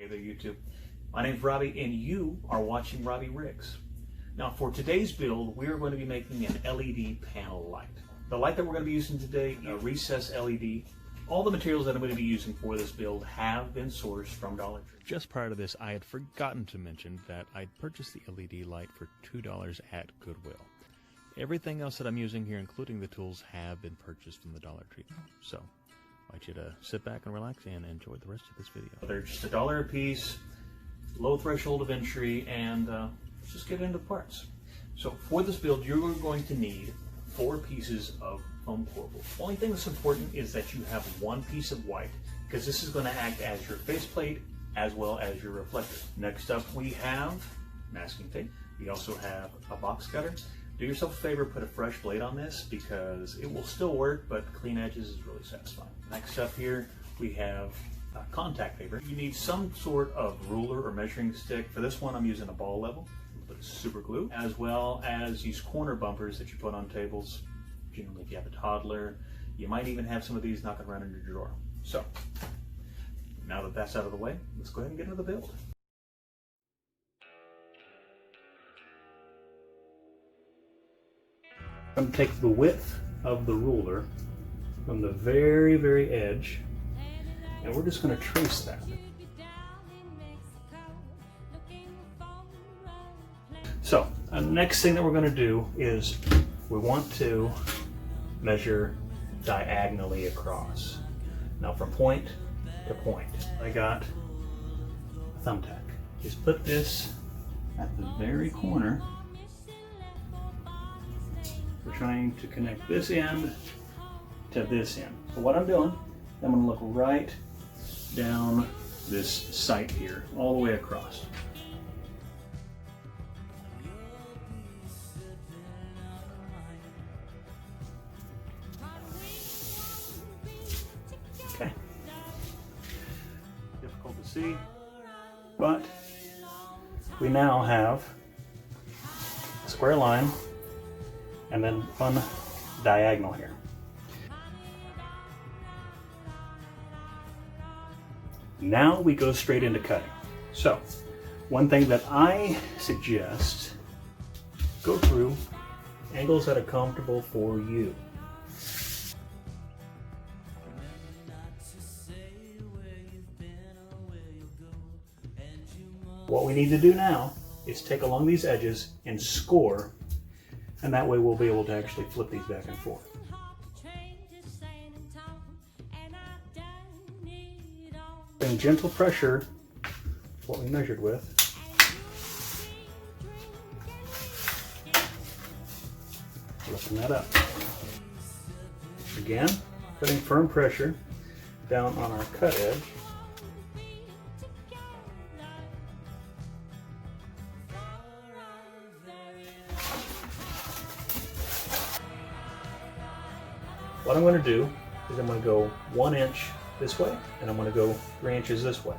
Hey there YouTube, my name's Robbie and you are watching Robbie Rigs. Now for today's build we are going to be making an LED panel light. The light that we're going to be using today, a recessed LED. All the materials that I'm going to be using for this build have been sourced from Dollar Tree. Just prior to this, I had forgotten to mention that I'd purchased the LED light for $2 at Goodwill. Everything else that I'm using here, including the tools, have been purchased from the Dollar Tree. So I want you to sit back and relax and enjoy the rest of this video. They're just $1 a piece, low threshold of entry, and let's just get into the parts. So for this build, you're going to need 4 pieces of foam corbel. The only thing that's important is that you have 1 piece of white, because this is going to act as your faceplate as well as your reflector. Next up we have masking tape. We also have a box cutter. Do yourself a favor, put a fresh blade on this because it will still work, but clean edges is really satisfying. Next up here we have contact paper. You need some sort of ruler or measuring stick. For this one I'm using a ball level, but it's super glue, as well as these corner bumpers that you put on tables. Generally if you have a toddler, you might even have some of these knocking around in your drawer. So now that that's out of the way, let's go ahead and get into the build. I'm going to take the width of the ruler from the very, very edge, and we're just going to trace that. So, the next thing that we're going to do is we want to measure diagonally across. Now from point to point, I got a thumbtack. Just put this at the very corner. We're trying to connect this end to this end. So what I'm doing, I'm going to look right down this sight here, all the way across. Okay. Difficult to see, but we now have a square line and then one diagonal here. Now we go straight into cutting. So one thing that I suggest, go through angles that are comfortable for you. What we need to do now is take along these edges and score, and that way we'll be able to actually flip these back and forth. And gentle pressure, what we measured with. Lifting that up. Again, putting firm pressure down on our cut edge. What I'm going to do is I'm going to go 1 inch this way, and I'm going to go 3 inches this way.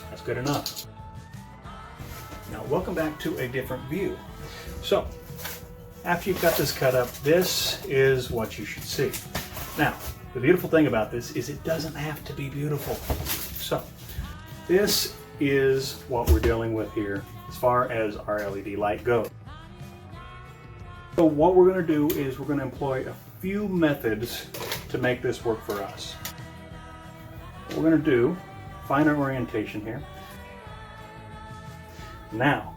That's good enough. Now welcome back to a different view. So after you've got this cut up, this is what you should see. Now the beautiful thing about this is it doesn't have to be beautiful. So this is what we're dealing with here as far as our LED light goes. So what we're going to do is we're going to employ a few methods to make this work for us. What we're going to do, find our orientation here. Now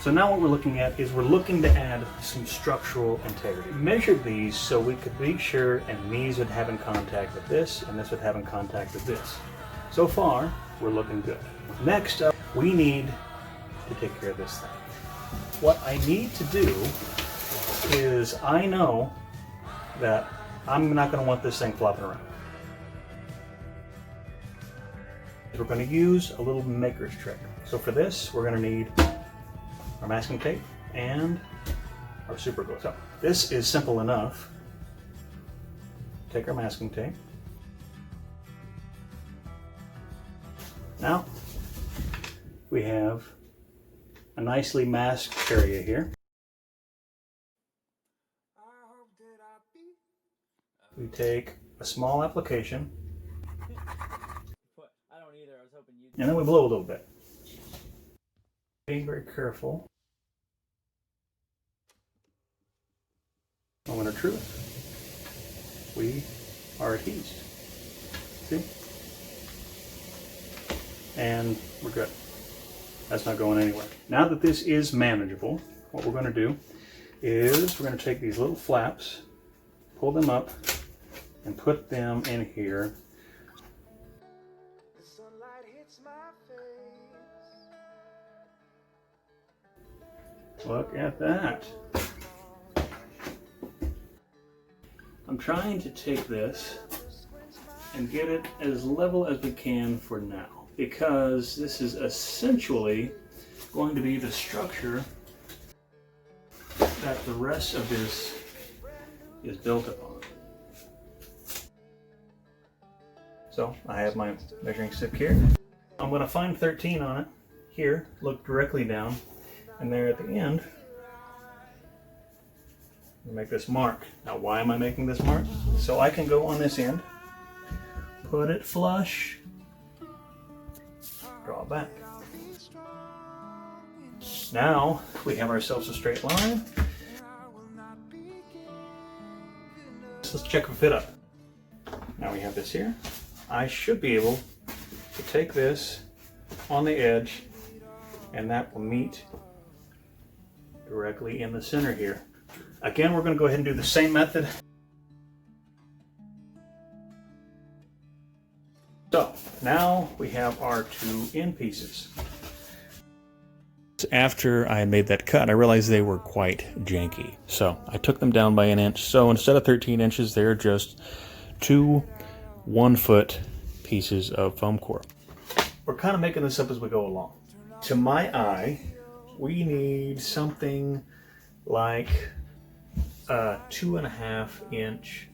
what we're looking at is we're looking to add some structural integrity. We measured these so we could be sure, and these would have in contact with this, and this would have in contact with this. So far, we're looking good. Next up, we need to take care of this thing. What I need to do is, I know that I'm not going to want this thing flopping around. We're going to use a little maker's trick. So for this, we're going to need our masking tape and our super glue. So this is simple enough. Take our masking tape. Now we have a nicely masked area here. We take a small application, and then we blow a little bit. Being very careful. Moment of truth. We are at ease. See? And we're good. That's not going anywhere. Now that this is manageable, what we're going to do is we're going to take these little flaps, pull them up, and put them in here. Look at that. I'm trying to take this and get it as level as we can for now, because this is essentially going to be the structure that the rest of this is built upon. So I have my measuring stick here. I'm going to find 13 on it here, look directly down, and there at the end, make this mark. Now why am I making this mark? So I can go on this end, put it flush, draw back. Now we have ourselves a straight line. So let's check the fit up. Now we have this here. I should be able to take this on the edge, and that will meet directly in the center here. Again, we're going to go ahead and do the same method. So now we have our two end pieces. After I made that cut, I realized they were quite janky. So I took them down by 1 inch. So instead of 13 inches, they're just 2 1-foot pieces of foam core. We're kind of making this up as we go along. To my eye, we need something like a 2.5 inch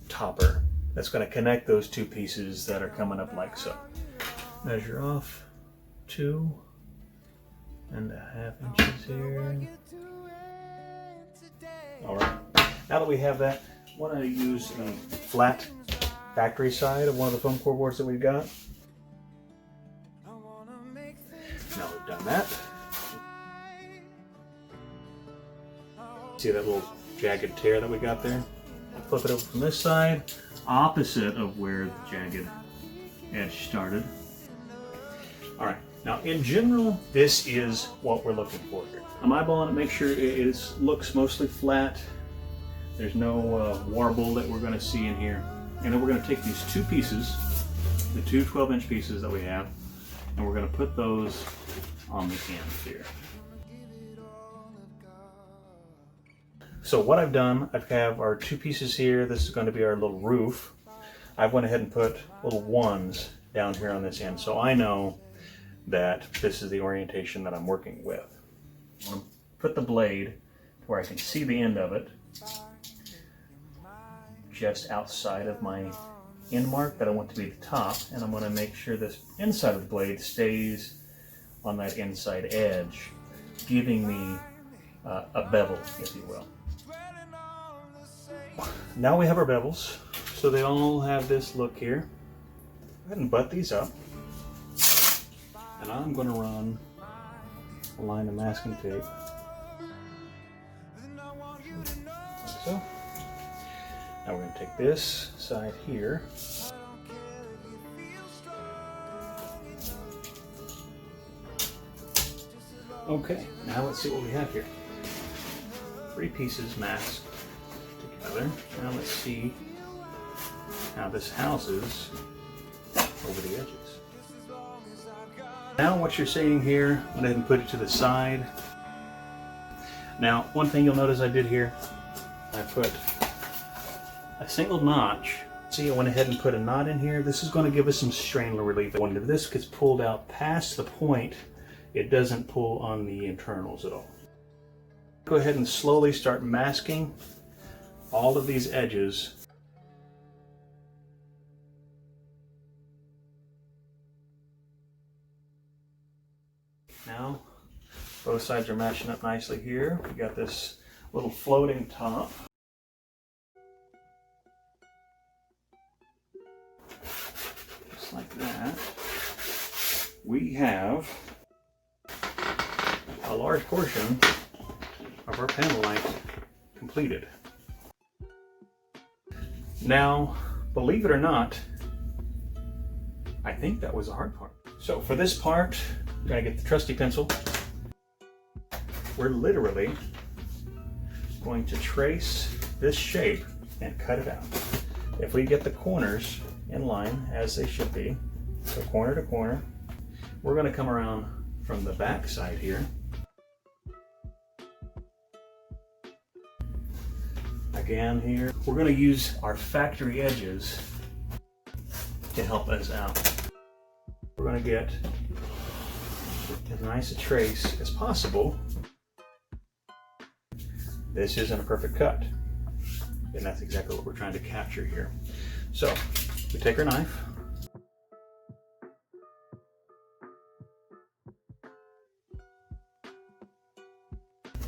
topper that's going to connect those two pieces that are coming up like so. Measure off 2.5 inches here. Alright, now that we have that, I want to use the flat factory side of one of the foam core boards that we've got. Now we've done that. See that little jagged tear that we got there? Flip it over from this side, opposite of where the jagged edge started. Alright, now in general, this is what we're looking for here. I'm eyeballing it, make sure it looks mostly flat. There's no warble that we're going to see in here. And then we're going to take these two pieces, the two 12-inch pieces that we have, and we're going to put those on the ends here. So what I've done, I have our two pieces here. This is going to be our little roof. I went ahead and put little ones down here on this end, so I know that this is the orientation that I'm working with. I'm going to put the blade where I can see the end of it, just outside of my end mark that I want to be the top, and I'm going to make sure this inside of the blade stays on that inside edge, giving me a bevel, if you will. Now we have our bevels, so they all have this look here. Go ahead and butt these up, and I'm going to run a line of masking tape, like so. Now we're going to take this side here, okay, now let's see what we have here. 3 pieces masked together. Now let's see how this houses over the edges. Now what you're seeing here, I'm going to go ahead and put it to the side. Now one thing you'll notice I did here, I put a single notch. See, I went ahead and put a knot in here. This is going to give us some strain relief. When this gets pulled out past the point, it doesn't pull on the internals at all. Go ahead and slowly start masking all of these edges. Now, both sides are matching up nicely here. We got this little floating top. that, we have a large portion of our panel light completed. Now, believe it or not, I think that was the hard part. So for this part, we're gonna get the trusty pencil. We're literally going to trace this shape and cut it out. If we get the corners in line as they should be, so corner to corner, we're gonna come around from the back side here. Again here, we're gonna use our factory edges to help us out. We're gonna get as nice a trace as possible. This isn't a perfect cut, and that's exactly what we're trying to capture here. So we take our knife,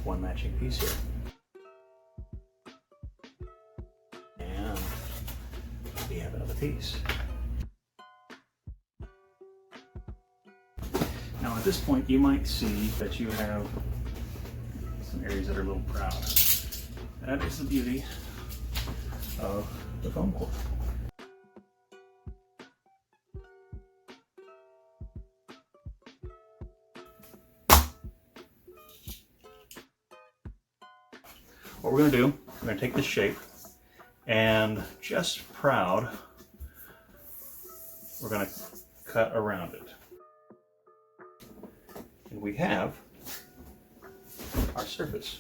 one matching piece here, and we have another piece. Now at this point you might see that you have some areas that are a little proud. That is the beauty of the foam core. What we're going to do, we're going to take this shape and just proud, we're going to cut around it. And we have our surface.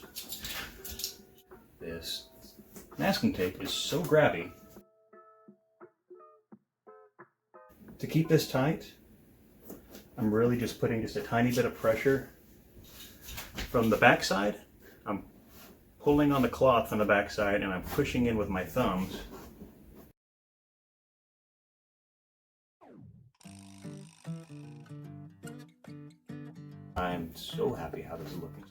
This masking tape is so grabby. To keep this tight, I'm really just putting just a tiny bit of pressure from the back side. I'm pulling on the cloth on the back side and I'm pushing in with my thumbs. I'm so happy how this is looking.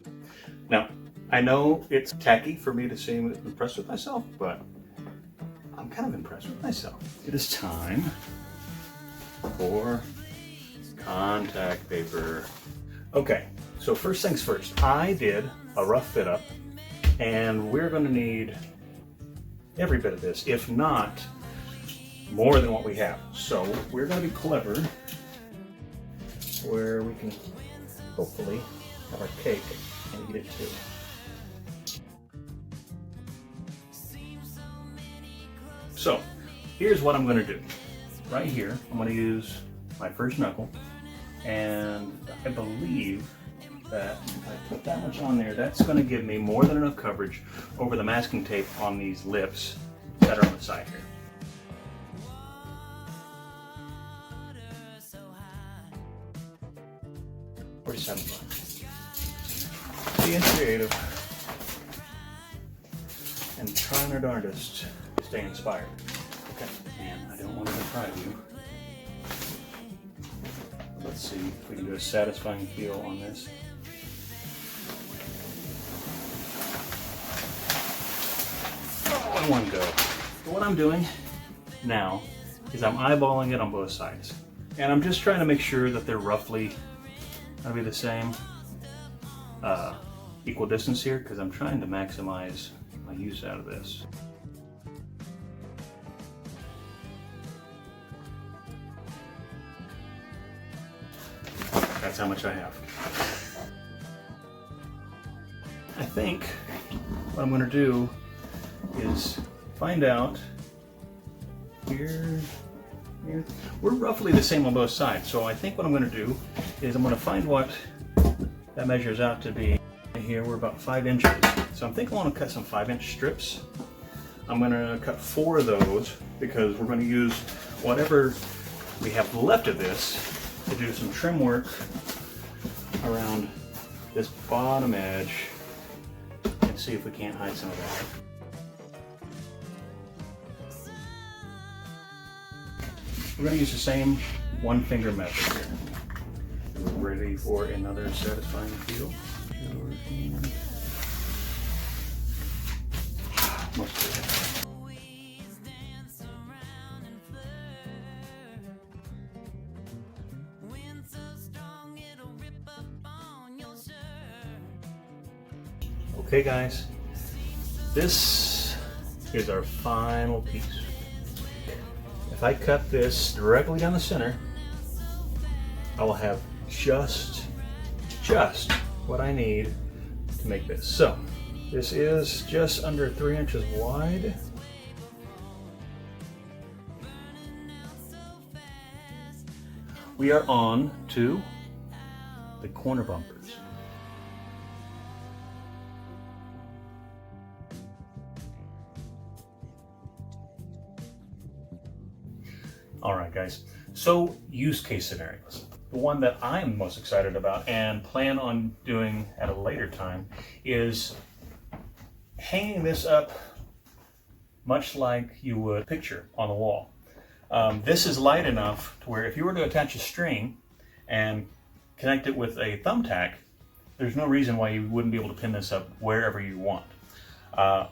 Now, I know it's tacky for me to seem impressed with myself, but I'm kind of impressed with myself. It is time for contact paper. Okay, so first things first, I did a rough fit up, and we're going to need every bit of this, if not more than what we have. So we're going to be clever where we can hopefully have our cake and eat it too. So here's what I'm going to do. Right here, I'm going to use my first knuckle, and I believe that if I put that much on there, that's going to give me more than enough coverage over the masking tape on these lips that are on the side here. Being creative and trying our darndest to stay inspired. Okay, and I don't want to deprive you. Let's see if we can do a satisfying feel on this. Oh, in one go. So what I'm doing now is I'm eyeballing it on both sides. And I'm just trying to make sure that they're roughly going to be the same equal distance here, because I'm trying to maximize my use out of this. That's how much I have. I think what I'm going to do is find out here. We're roughly the same on both sides, so I think what I'm going to do is I'm going to find what that measures out to be. Here we're about 5 inches, so I'm thinking I want to cut some 5-inch strips. I'm going to cut 4 of those because we're going to use whatever we have left of this to do some trim work around this bottom edge and see if we can't hide some of that. We're going to use the same one-finger method here. We're ready for another satisfying feel. Okay guys, this is our final piece. If I cut this directly down the center, I will have just what I need to make this. So this is just under 3 inches wide. We are on to the corner bumpers. All right, guys, so use case scenarios. The one that I'm most excited about and plan on doing at a later time is hanging this up much like you would a picture on the wall. This is light enough to where if you were to attach a string and connect it with a thumbtack, there's no reason why you wouldn't be able to pin this up wherever you want.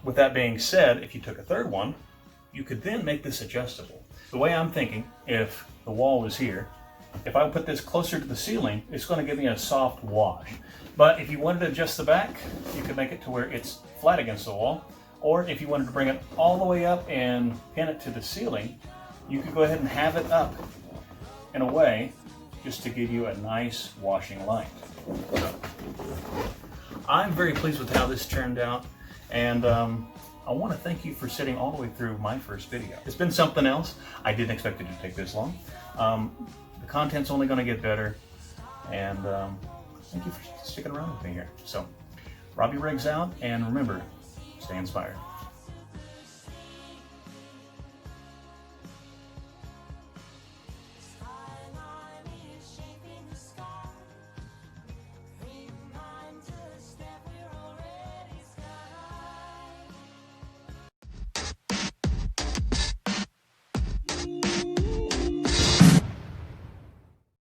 With that being said, if you took a third one, you could then make this adjustable. The way I'm thinking, if the wall was here, if I put this closer to the ceiling, it's going to give me a soft wash. But if you wanted to adjust the back, you could make it to where it's flat against the wall. Or if you wanted to bring it all the way up and pin it to the ceiling, you could go ahead and have it up in a way just to give you a nice washing light. So, I'm very pleased with how this turned out, and I want to thank you for sitting all the way through my first video. It's been something else. I didn't expect it to take this long. The content's only going to get better, and thank you for sticking around with me here. So, Robbie Riggs out, and remember, stay inspired.